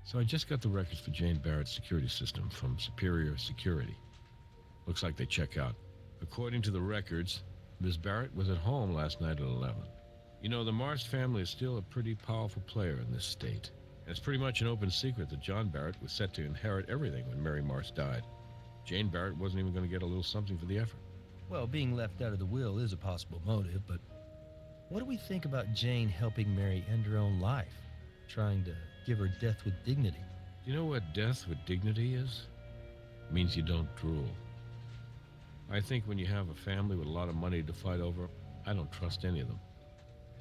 So I just got the records for Jane Barrett's security system from Superior Security. Looks like they check out. According to the records, Ms. Barrett was at home last night at 11. You know, the Mars family is still a pretty powerful player in this state. And it's pretty much an open secret that John Barrett was set to inherit everything when Mary Mars died. Jane Barrett wasn't even going to get a little something for the effort. Well, being left out of the will is a possible motive, but what do we think about Jane helping Mary end her own life, trying to give her death with dignity? You know what death with dignity is? It means you don't drool. I think when you have a family with a lot of money to fight over, I don't trust any of them.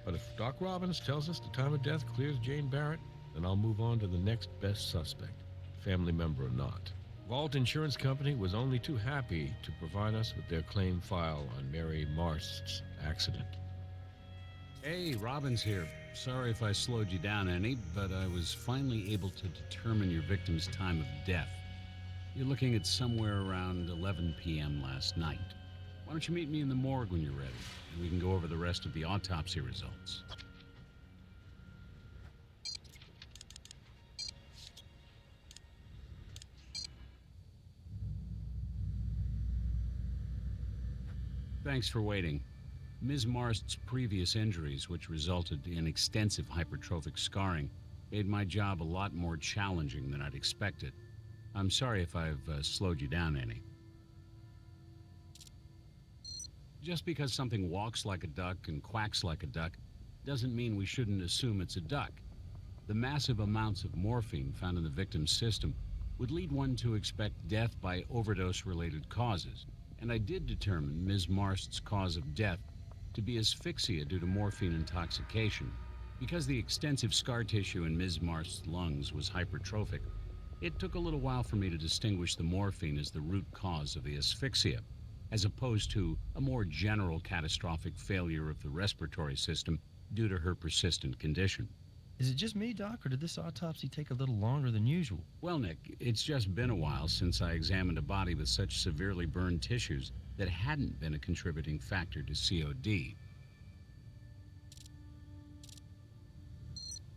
But if Doc Robbins tells us the time of death clears Jane Barrett, then I'll move on to the next best suspect, family member or not. Vault Insurance Company was only too happy to provide us with their claim file on Mary Marst's accident. Hey, Robbins here. Sorry if I slowed you down any, but I was finally able to determine your victim's time of death. You're looking at somewhere around 11 p.m. last night. Why don't you meet me in the morgue when you're ready, and we can go over the rest of the autopsy results. Thanks for waiting. Ms. Marst's previous injuries, which resulted in extensive hypertrophic scarring, made my job a lot more challenging than I'd expected. I'm sorry if I've slowed you down any. Just because something walks like a duck and quacks like a duck doesn't mean we shouldn't assume it's a duck. The massive amounts of morphine found in the victim's system would lead one to expect death by overdose-related causes, and I did determine Ms. Marst's cause of death to be asphyxia due to morphine intoxication. Because the extensive scar tissue in Ms. Marst's lungs was hypertrophic, it took a little while for me to distinguish the morphine as the root cause of the asphyxia, as opposed to a more general catastrophic failure of the respiratory system due to her persistent condition. Is it just me, Doc, or did this autopsy take a little longer than usual? Well, Nick, it's just been a while since I examined a body with such severely burned tissues that hadn't been a contributing factor to COD.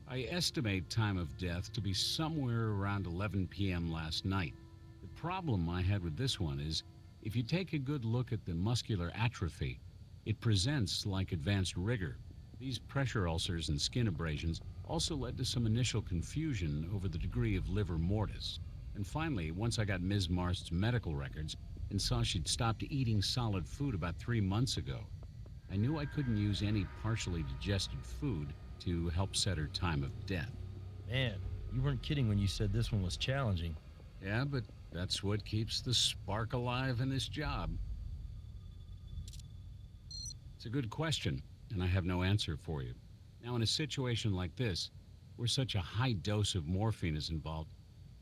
I estimate time of death to be somewhere around 11 p.m. last night. The problem I had with this one is, if you take a good look at the muscular atrophy, it presents like advanced rigor. These pressure ulcers and skin abrasions also led to some initial confusion over the degree of livor mortis. And finally, once I got Ms. Marst's medical records and saw she'd stopped eating solid food about 3 months ago, I knew I couldn't use any partially digested food to help set her time of death. Man, you weren't kidding when you said this one was challenging. Yeah, but that's what keeps the spark alive in this job. It's a good question, and I have no answer for you. Now, in a situation like this, where such a high dose of morphine is involved,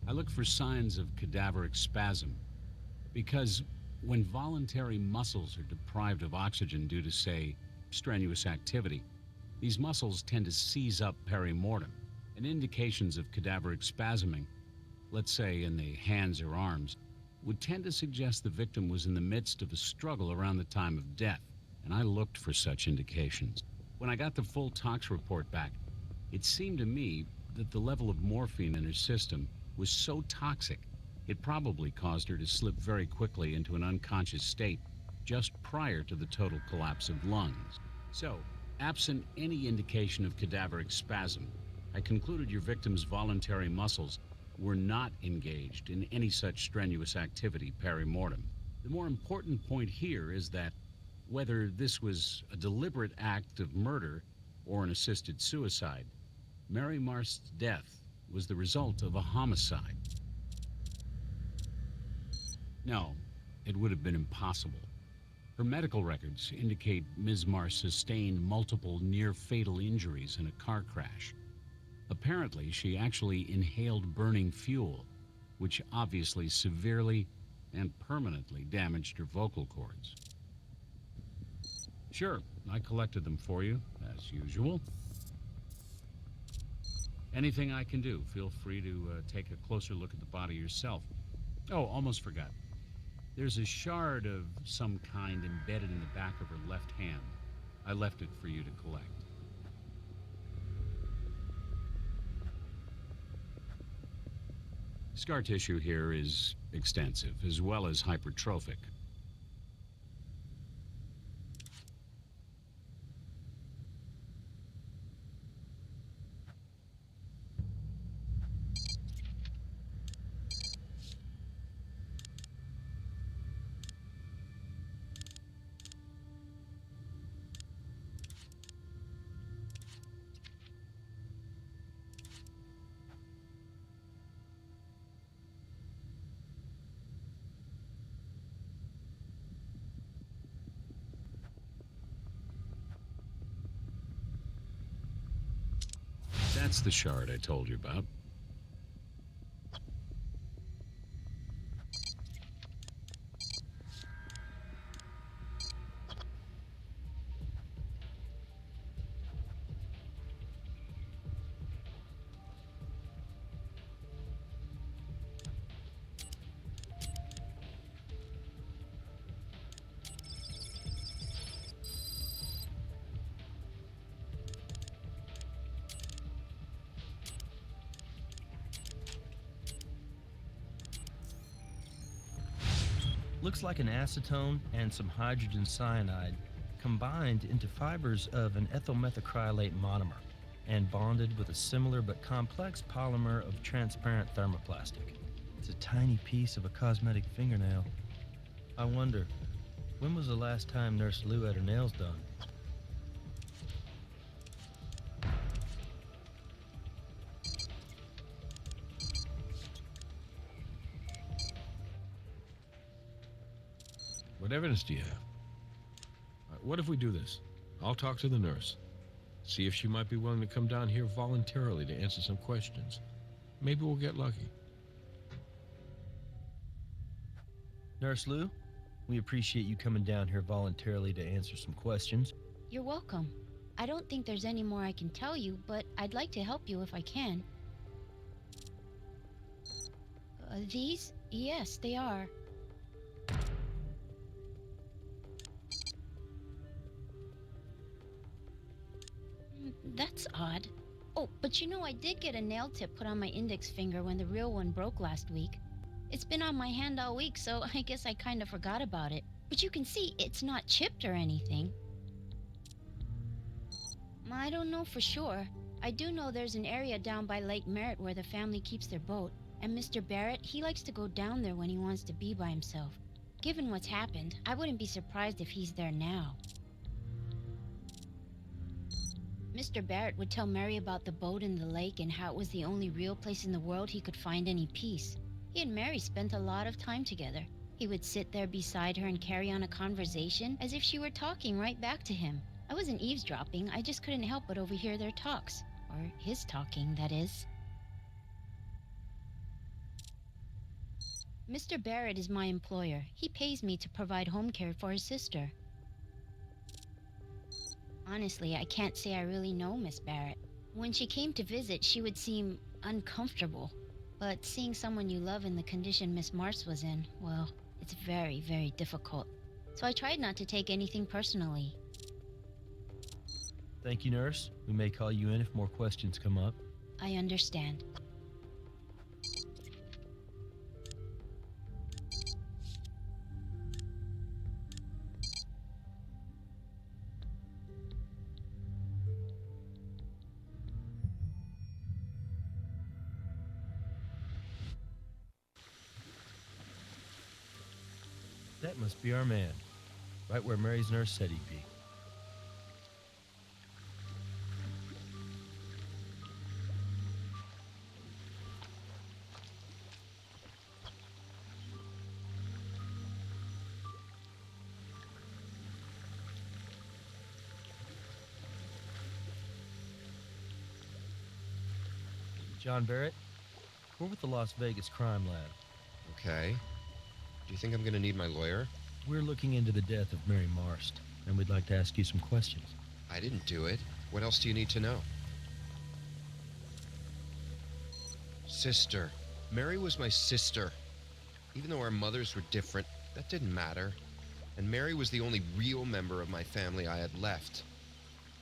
I look for signs of cadaveric spasm. Because when voluntary muscles are deprived of oxygen due to, say, strenuous activity, these muscles tend to seize up perimortem, and indications of cadaveric spasming, let's say in the hands or arms, would tend to suggest the victim was in the midst of a struggle around the time of death, and I looked for such indications. When I got the full tox report back, it seemed to me that the level of morphine in her system was so toxic, it probably caused her to slip very quickly into an unconscious state just prior to the total collapse of lungs. So, absent any indication of cadaveric spasm, I concluded your victim's voluntary muscles were not engaged in any such strenuous activity perimortem. The more important point here is that whether this was a deliberate act of murder or an assisted suicide, Mary Marst's death was the result of a homicide. No, it would have been impossible. Her medical records indicate Ms. Marst sustained multiple near-fatal injuries in a car crash. Apparently, she actually inhaled burning fuel, which obviously severely and permanently damaged her vocal cords. Sure, I collected them for you, as usual. Anything I can do, feel free to take a closer look at the body yourself. Oh, almost forgot. There's a shard of some kind embedded in the back of her left hand. I left it for you to collect. 'Cause Scar tissue here is extensive, as well as hypertrophic. That's the shard I told you about. Looks like an acetone and some hydrogen cyanide combined into fibers of an ethyl methacrylate monomer and bonded with a similar but complex polymer of transparent thermoplastic. It's a tiny piece of a cosmetic fingernail. I wonder, when was the last time Nurse Lou had her nails done? What evidence do you have? What if we do this? I'll talk to the nurse. See if she might be willing to come down here voluntarily to answer some questions. Maybe we'll get lucky. Nurse Lou, we appreciate you coming down here voluntarily to answer some questions. You're welcome. I don't think there's any more I can tell you, but I'd like to help you if I can. These? Yes, they are. That's odd. Oh, but you know, I did get a nail tip put on my index finger when the real one broke last week. It's been on my hand all week, so I guess I kind of forgot about it. But you can see it's not chipped or anything. I don't know for sure. I do know there's an area down by Lake Merritt where the family keeps their boat, and Mr. Barrett, he likes to go down there when he wants to be by himself. Given what's happened, I wouldn't be surprised if he's there now. Mr. Barrett would tell Mary about the boat in the lake and how it was the only real place in the world he could find any peace. He and Mary spent a lot of time together. He would sit there beside her and carry on a conversation as if she were talking right back to him. I wasn't eavesdropping, I just couldn't help but overhear their talks. Or his talking, that is. Mr. Barrett is my employer. He pays me to provide home care for his sister. Honestly, I can't say I really know Miss Barrett. When she came to visit, she would seem uncomfortable. But seeing someone you love in the condition Miss Marsh was in, well, it's very, very difficult. So I tried not to take anything personally. Thank you, nurse. We may call you in if more questions come up. I understand. That must be our man, right where Mary's nurse said he'd be. John Barrett, we're with the Las Vegas Crime Lab. Okay. Do you think I'm going to need my lawyer? We're looking into the death of Mary Marsh, and we'd like to ask you some questions. I didn't do it. What else do you need to know? Sister. Mary was my sister. Even though our mothers were different, that didn't matter. And Mary was the only real member of my family I had left.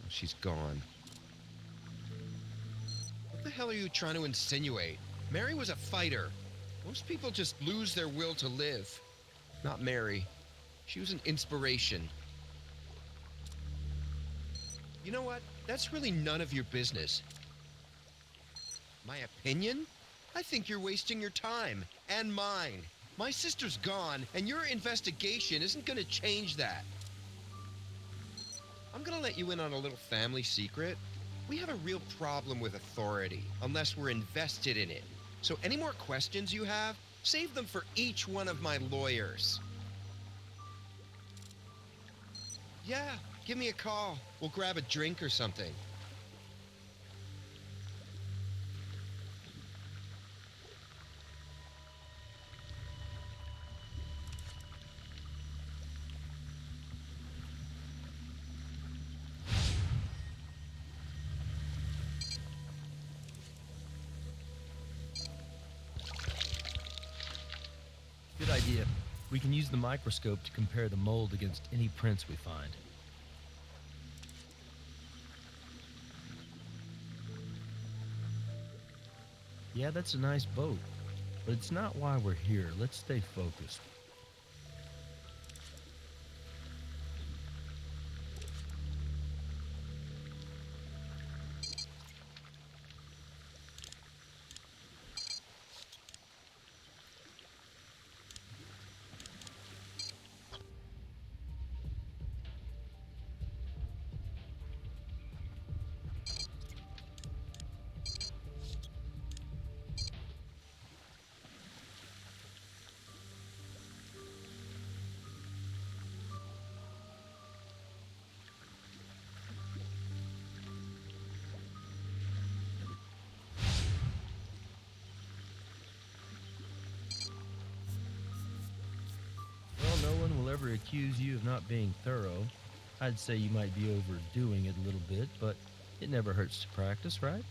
Now she's gone. What the hell are you trying to insinuate? Mary was a fighter. Most people just lose their will to live. Not Mary. She was an inspiration. You know what? That's really none of your business. My opinion? I think you're wasting your time. And mine. My sister's gone, and your investigation isn't going to change that. I'm going to let you in on a little family secret. We have a real problem with authority, unless we're invested in it. So any more questions you have, save them for each one of my lawyers. Yeah, give me a call. We'll grab a drink or something. Good idea. We can use the microscope to compare the mold against any prints we find. Yeah, that's a nice boat, but it's not why we're here. Let's stay focused. No one will ever accuse you of not being thorough. I'd say you might be overdoing it a little bit, but it never hurts to practice, right?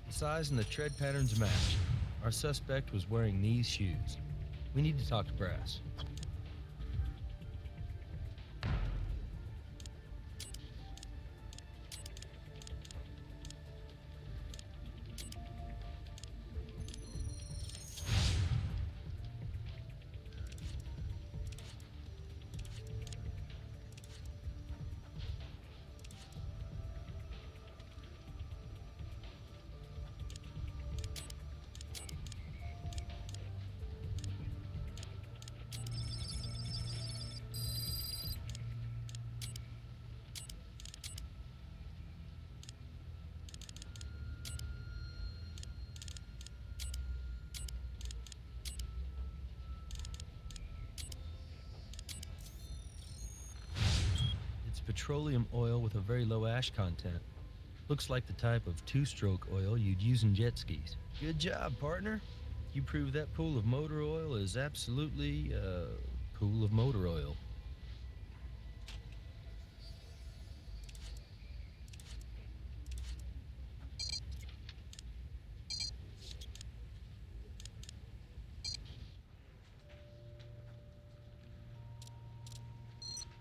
The size and the tread patterns match. Our suspect was wearing these shoes. We need to talk to Brass. Petroleum oil with a very low ash content. Looks like the type of two-stroke oil you'd use in jet skis. Good job, partner. You prove that pool of motor oil is absolutely a pool of motor oil.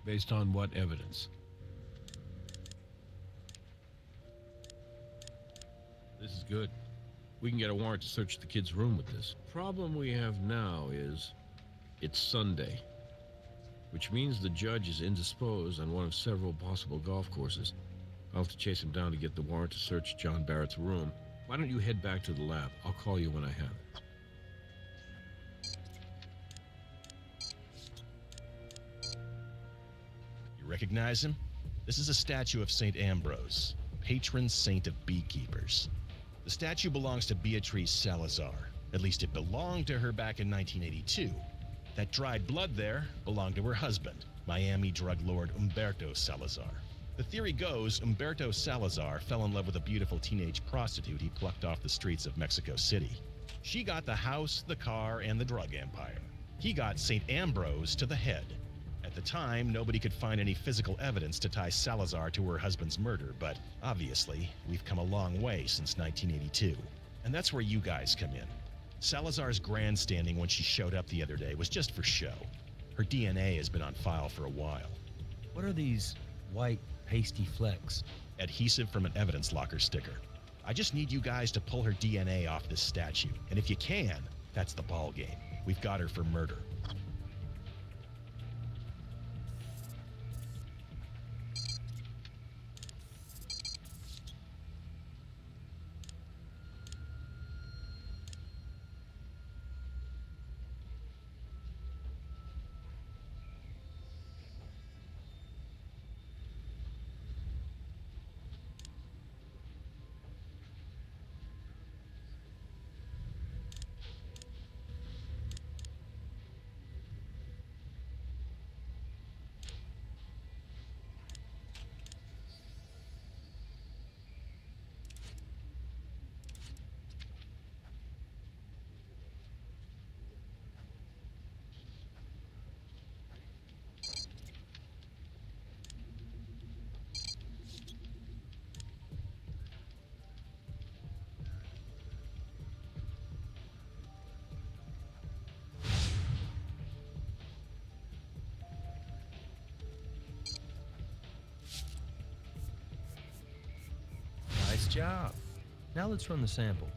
Based on what evidence? This is good. We can get a warrant to search the kid's room with this. Problem we have now is it's Sunday, which means the judge is indisposed on one of several possible golf courses. I'll have to chase him down to get the warrant to search John Barrett's room. Why don't you head back to the lab? I'll call you when I have it. You recognize him? This is a statue of St. Ambrose, patron saint of beekeepers. The statue belongs to Beatrice Salazar. At least it belonged to her back in 1982. That dried blood there belonged to her husband, Miami drug lord Humberto Salazar. The theory goes Humberto Salazar fell in love with a beautiful teenage prostitute he plucked off the streets of Mexico City. She got the house, the car, and the drug empire. He got St. Ambrose to the head. At the time, nobody could find any physical evidence to tie Salazar to her husband's murder, but obviously, we've come a long way since 1982. And that's where you guys come in. Salazar's grandstanding when she showed up the other day was just for show. Her DNA has been on file for a while. What are these white, pasty flecks? Adhesive from an evidence locker sticker. I just need you guys to pull her DNA off this statue. And if you can, that's the ball game. We've got her for murder. Nice job. Now let's run the sample.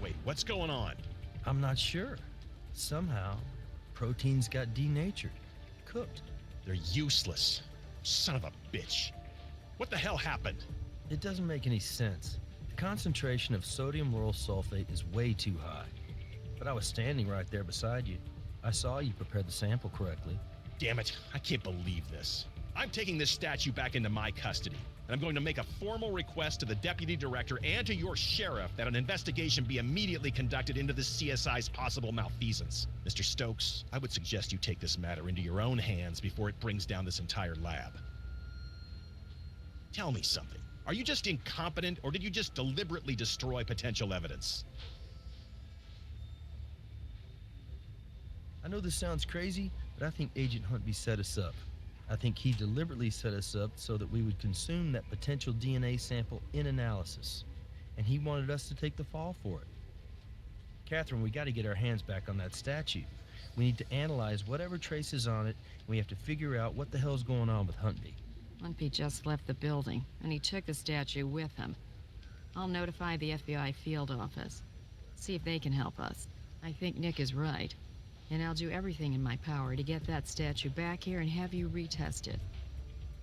Wait, what's going on? I'm not sure. Somehow, proteins got denatured, cooked. They're useless. Son of a bitch. What the hell happened? It doesn't make any sense. The concentration of sodium lauryl sulfate is way too high. But I was standing right there beside you. I saw you prepare the sample correctly. Damn it, I can't believe this. I'm taking this statue back into my custody, and I'm going to make a formal request to the deputy director and to your sheriff that an investigation be immediately conducted into the CSI's possible malfeasance. Mr. Stokes, I would suggest you take this matter into your own hands before it brings down this entire lab. Tell me something. Are you just incompetent, or did you just deliberately destroy potential evidence? I know this sounds crazy, but I think Agent Huntby set us up. I think he deliberately set us up so that we would consume that potential DNA sample in analysis. And he wanted us to take the fall for it. Catherine, we got to get our hands back on that statue. We need to analyze whatever traces on it, and we have to figure out what the hell's going on with Huntby. Huntby just left the building, and he took the statue with him. I'll notify the FBI field office. See if they can help us. I think Nick is right. And I'll do everything in my power to get that statue back here and have you retested.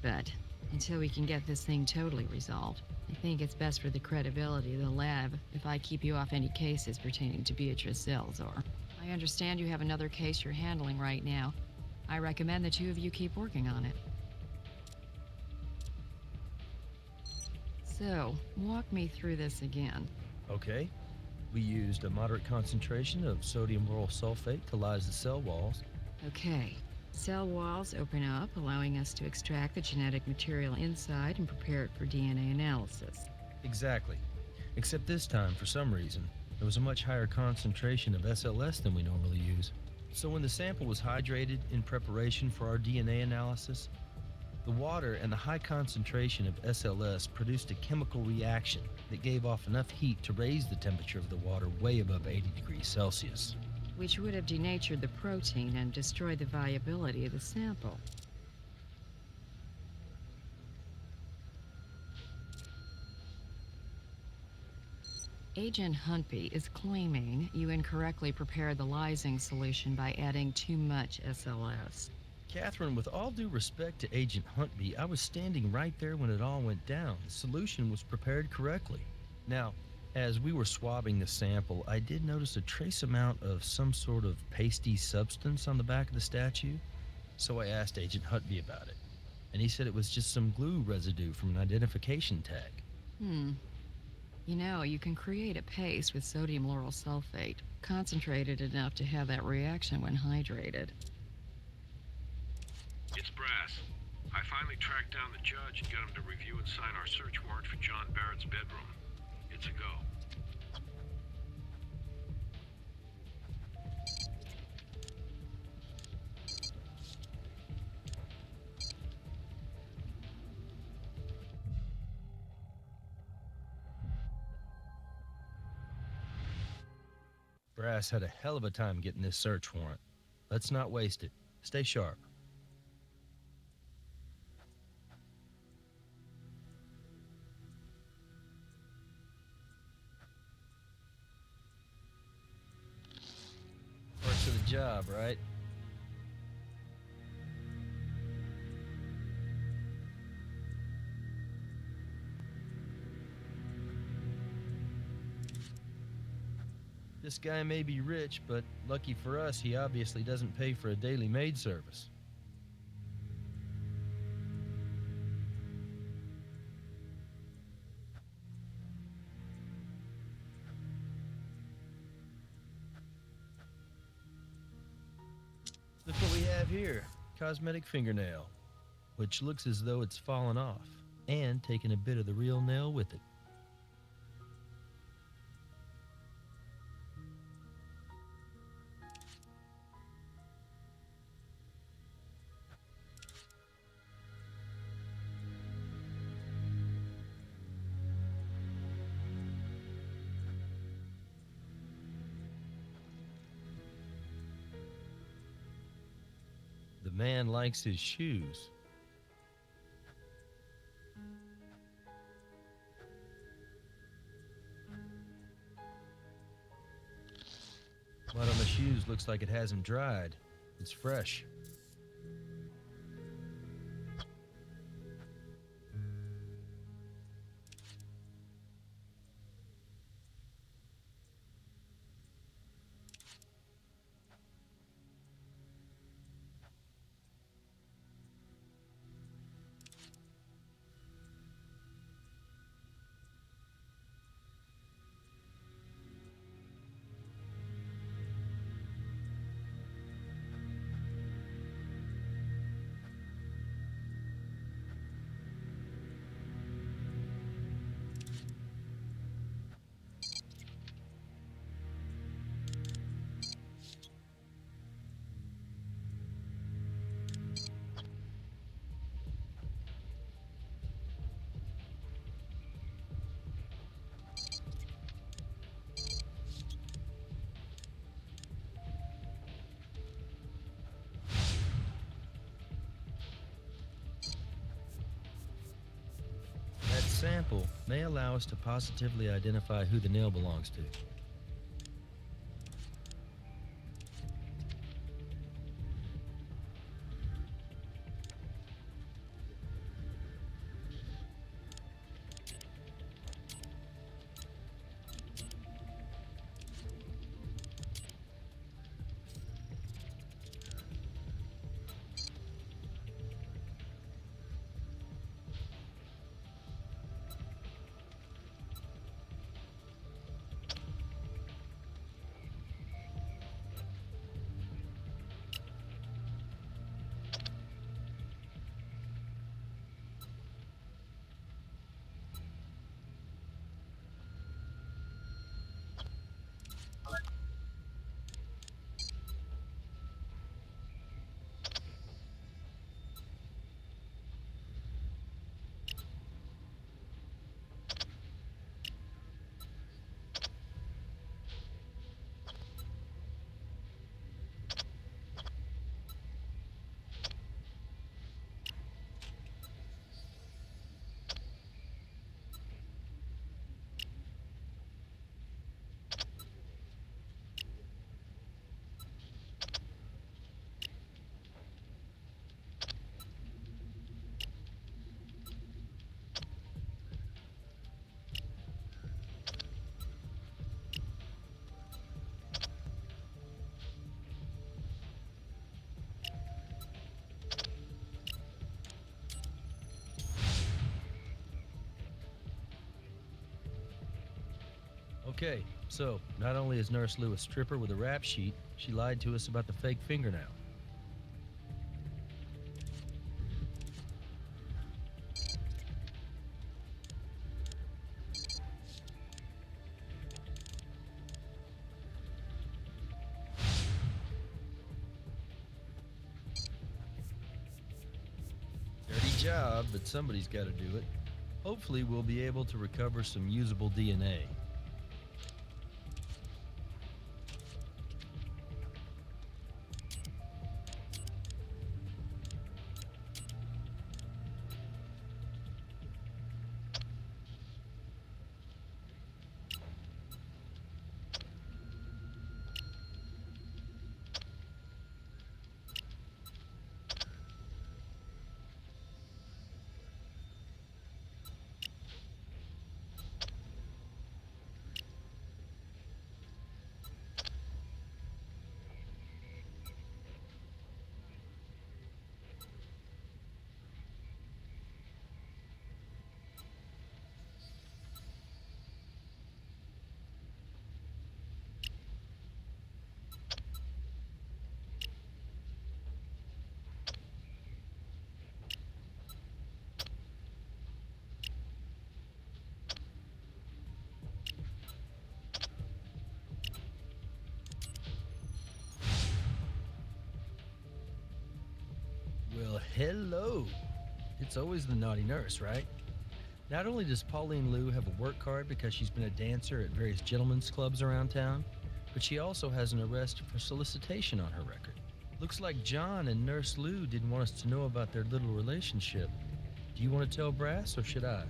But until we can get this thing totally resolved, I think it's best for the credibility of the lab if I keep you off any cases pertaining to Beatrice Salazar. I understand you have another case you're handling right now. I recommend the two of you keep working on it. So, walk me through this again. Okay. We used a moderate concentration of sodium lauryl sulfate to lyse the cell walls. Okay. Cell walls open up, allowing us to extract the genetic material inside and prepare it for DNA analysis. Exactly. Except this time, for some reason, there was a much higher concentration of SLS than we normally use. So when the sample was hydrated in preparation for our DNA analysis, the water and the high concentration of SLS produced a chemical reaction that gave off enough heat to raise the temperature of the water way above 80 degrees Celsius. Which would have denatured the protein and destroyed the viability of the sample. Agent Huntby is claiming you incorrectly prepared the lysing solution by adding too much SLS. Catherine, with all due respect to Agent Huntby, I was standing right there when it all went down. The solution was prepared correctly. Now, as we were swabbing the sample, I did notice a trace amount of some sort of pasty substance on the back of the statue. So I asked Agent Huntby about it, and he said it was just some glue residue from an identification tag. You know, you can create a paste with sodium lauryl sulfate, concentrated enough to have that reaction when hydrated. It's Brass. I finally tracked down the judge and got him to review and sign our search warrant for John Barrett's bedroom. It's a go. Brass had a hell of a time getting this search warrant. Let's not waste it. Stay sharp. Parts of the job, right? This guy may be rich, but lucky for us, he obviously doesn't pay for a daily maid service. Look what we have here. Cosmetic fingernail, which looks as though it's fallen off and taken a bit of the real nail with it. The man likes his shoes. Mud on the shoes looks like it hasn't dried. It's fresh. sample may allow us to positively identify who the nail belongs to. Okay, so not only is Nurse Lou a stripper with a rap sheet, she lied to us about the fake fingernail. Dirty job, but somebody's got to do it. Hopefully we'll be able to recover some usable DNA. Well, hello. It's always the naughty nurse, right? Not only does Pauline Lou have a work card because she's been a dancer at various gentlemen's clubs around town, but she also has an arrest for solicitation on her record. Looks like John and Nurse Lou didn't want us to know about their little relationship. Do you want to tell Brass, or should I?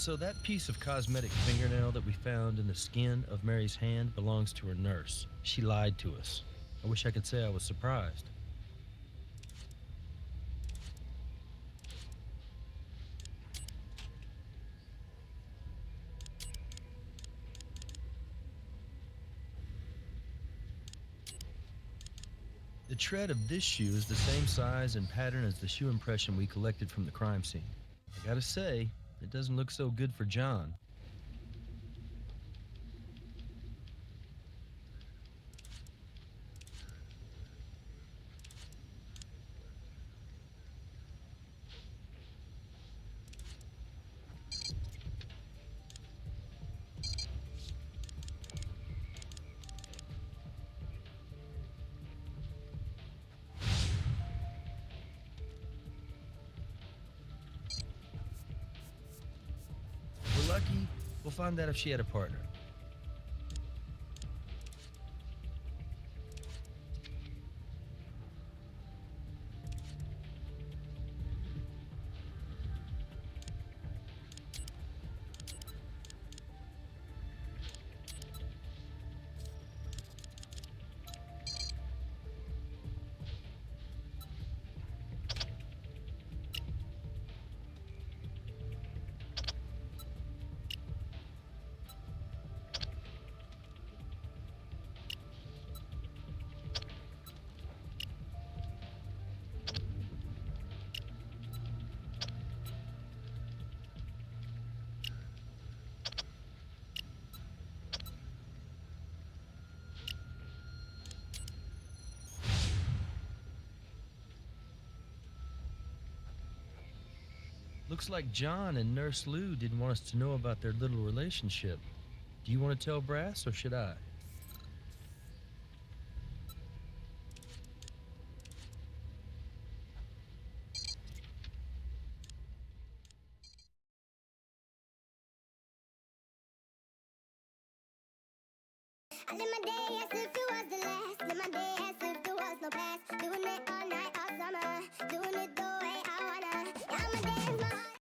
So that piece of cosmetic fingernail that we found in the skin of Mary's hand belongs to her nurse. She lied to us. I wish I could say I was surprised. The tread of this shoe is the same size and pattern as the shoe impression we collected from the crime scene. I gotta say, it doesn't look so good for John. We'll find out if she had a partner. Looks like John and Nurse Lou didn't want us to know about their little relationship. Do you want to tell Brass, or should I? I live my day as if it was the last. Live my day as if there was no past. Doing it all night, all summer. Doing it the way